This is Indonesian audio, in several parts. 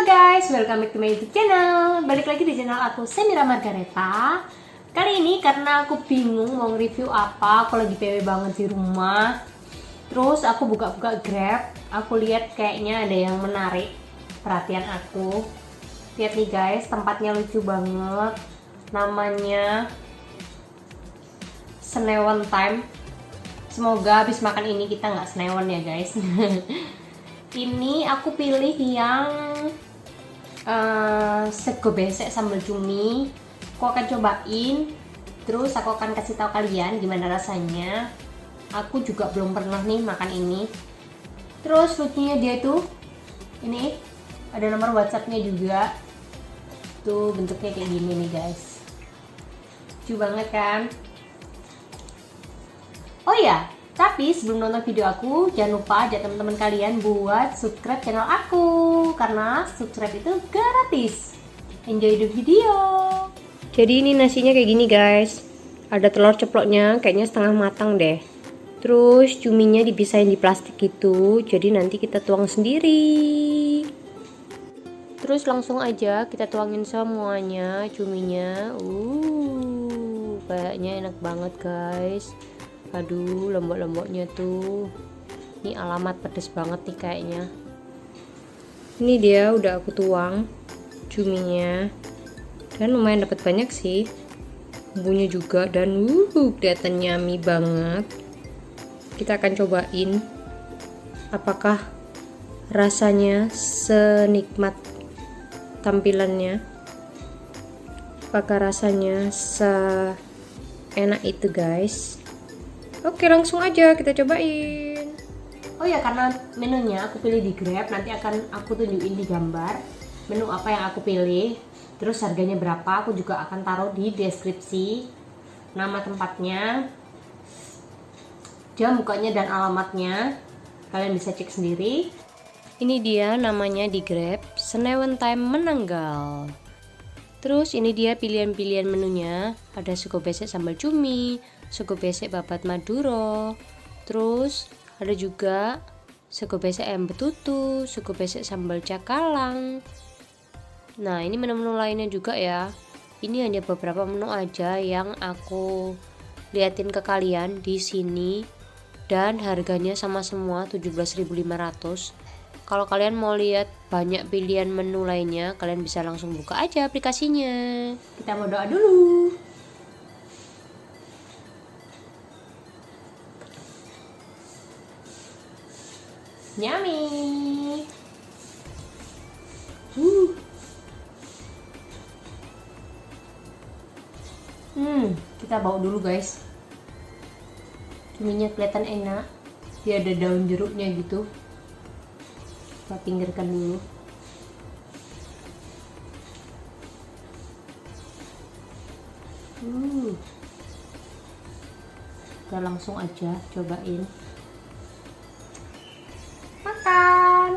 Halo guys, welcome back to my YouTube channel. Balik lagi di channel aku, Semira Margareta. Kali ini karena aku bingung mau review apa, aku lagi PW banget di rumah. Terus aku buka-buka Grab, aku lihat kayaknya ada yang menarik perhatian aku. Lihat nih guys, tempatnya lucu banget. Namanya Senewan Time. Semoga habis makan ini kita nggak senewan ya guys. Ini aku pilih yang sego besek sambal cumi. Aku akan cobain, terus aku akan kasih tahu kalian gimana rasanya. Aku juga belum pernah nih makan ini. Terus lucunya dia tuh ini ada nomor WhatsAppnya juga. Tuh bentuknya kayak gini nih guys. Lucu banget kan? Oh ya, tapi sebelum nonton video aku, jangan lupa ajak teman-teman kalian buat subscribe channel aku, karena subscribe itu gratis. Enjoy the video. Jadi ini nasinya kayak gini guys. Ada telur ceploknya, kayaknya setengah matang deh. Terus cuminya dipisahin di plastik gitu, jadi nanti kita tuang sendiri. Terus langsung aja kita tuangin semuanya cuminya. Kayaknya enak banget guys. Aduh, lembut-lembutnya tuh. Ini alamat pedes banget nih kayaknya. Ini dia udah aku tuang cuminya. Dan lumayan dapat banyak sih. Bumbunya juga dan kelihatan yummy banget. Kita akan cobain apakah rasanya senikmat tampilannya. Apakah rasanya seenak itu guys. Oke, langsung aja kita cobain. Oh ya, karena menunya aku pilih di Grab, nanti akan aku tunjukin di gambar menu apa yang aku pilih. Terus harganya berapa, aku juga akan taruh di deskripsi. Nama tempatnya, jam bukanya dan alamatnya. Kalian bisa cek sendiri. Ini dia namanya di Grab, Senewan Time Menanggal. Terus ini dia pilihan-pilihan menunya. Ada sego besek sambal cumi, sego besek babat maduro, terus ada juga sego besek ayam betutu, sego besek sambal cakalang. Nah, ini menu-menu lainnya juga ya. Ini hanya beberapa menu aja yang aku liatin ke kalian di sini, dan harganya sama semua 17.500. Kalau kalian mau lihat banyak pilihan menu lainnya, kalian bisa langsung buka aja aplikasinya. Kita mau doa dulu. Yummy. Kita bawa dulu guys. Cuminya kelihatan enak. Dia ada daun jeruknya gitu. Kita pinggirkan dulu. Kita langsung aja cobain. Makan.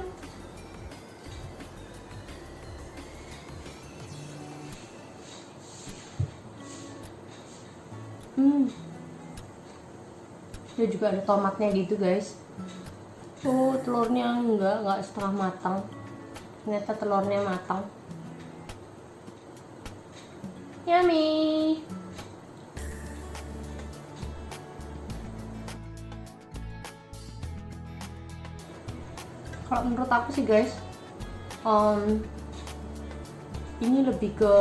Dia juga ada tomatnya gitu guys. Oh, telurnya enggak setengah matang. Ternyata telurnya matang. Yummy. Kalau menurut aku sih guys, ini lebih ke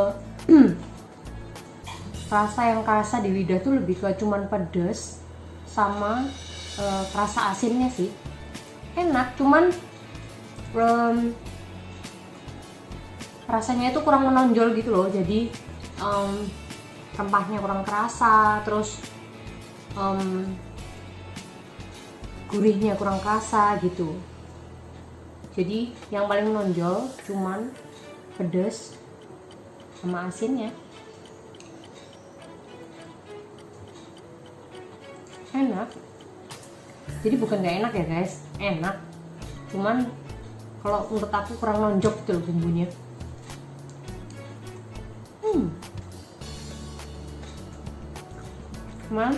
rasa yang kerasa di lidah tuh lebih ke cuman pedas sama rasa asinnya sih. Enak, cuman rasanya itu kurang menonjol gitu loh. Jadi rempahnya kurang kerasa, terus gurihnya kurang kerasa gitu. Jadi yang paling menonjol cuman pedas sama asinnya. Enak. Jadi bukan gak enak ya guys, enak. Cuman kalau menurut aku kurang nonjok gitu loh bumbunya. Cuman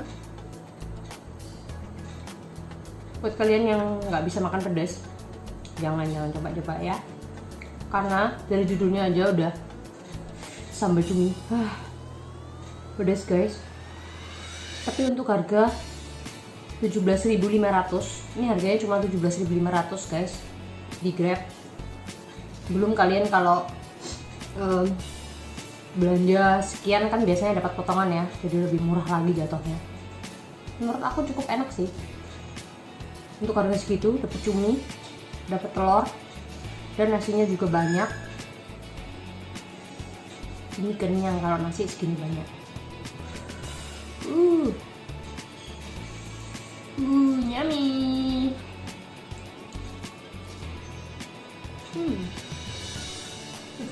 buat kalian yang nggak bisa makan pedas, jangan coba-coba ya. karena dari judulnya aja udah sambal cumi. Pedas guys. Tapi untuk harga 17.500, ini harganya cuma 17.500 guys di Grab. Belum kalian kalau belanja sekian kan biasanya dapat potongan ya, jadi lebih murah lagi jatuhnya. Menurut aku cukup enak sih. Untuk harga segitu dapat cumi, dapat telur, dan nasinya juga banyak. Ini kenyang kalau nasi segini banyak. Yummy.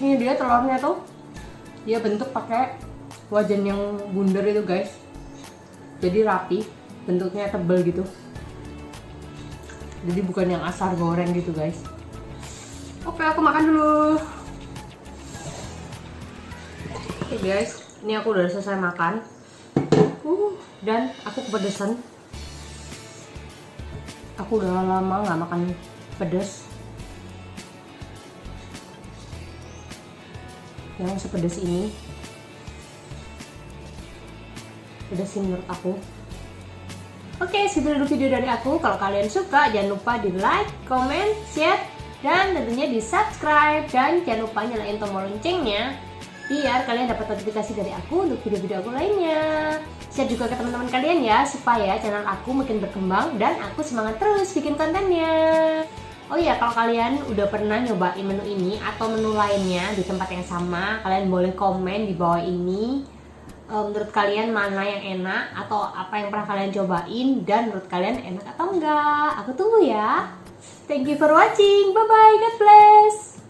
Ini dia telurnya tuh, dia bentuk pakai wajan yang bundar itu guys, jadi rapi, bentuknya tebal gitu, jadi bukan yang asar goreng gitu guys. Oke, aku makan dulu. Oke guys, ini aku udah selesai makan, dan aku kepedesan. Aku udah lama nggak makan pedas yang sepedas ini. Pedas sih menurut aku. Oke, segitu dulu video dari aku. Kalau kalian suka, jangan lupa di like, comment, share, dan tentunya di subscribe. Dan jangan lupa nyalain tombol loncengnya biar kalian dapat notifikasi dari aku untuk video-video aku lainnya. Share juga ke teman-teman kalian ya, supaya channel aku makin berkembang dan aku semangat terus bikin kontennya. Oh iya, kalau kalian udah pernah nyobain menu ini atau menu lainnya di tempat yang sama, kalian boleh komen di bawah ini. Menurut kalian mana yang enak atau apa yang pernah kalian cobain, dan menurut kalian enak atau enggak. Aku tunggu ya. Thank you for watching. Bye bye. God bless.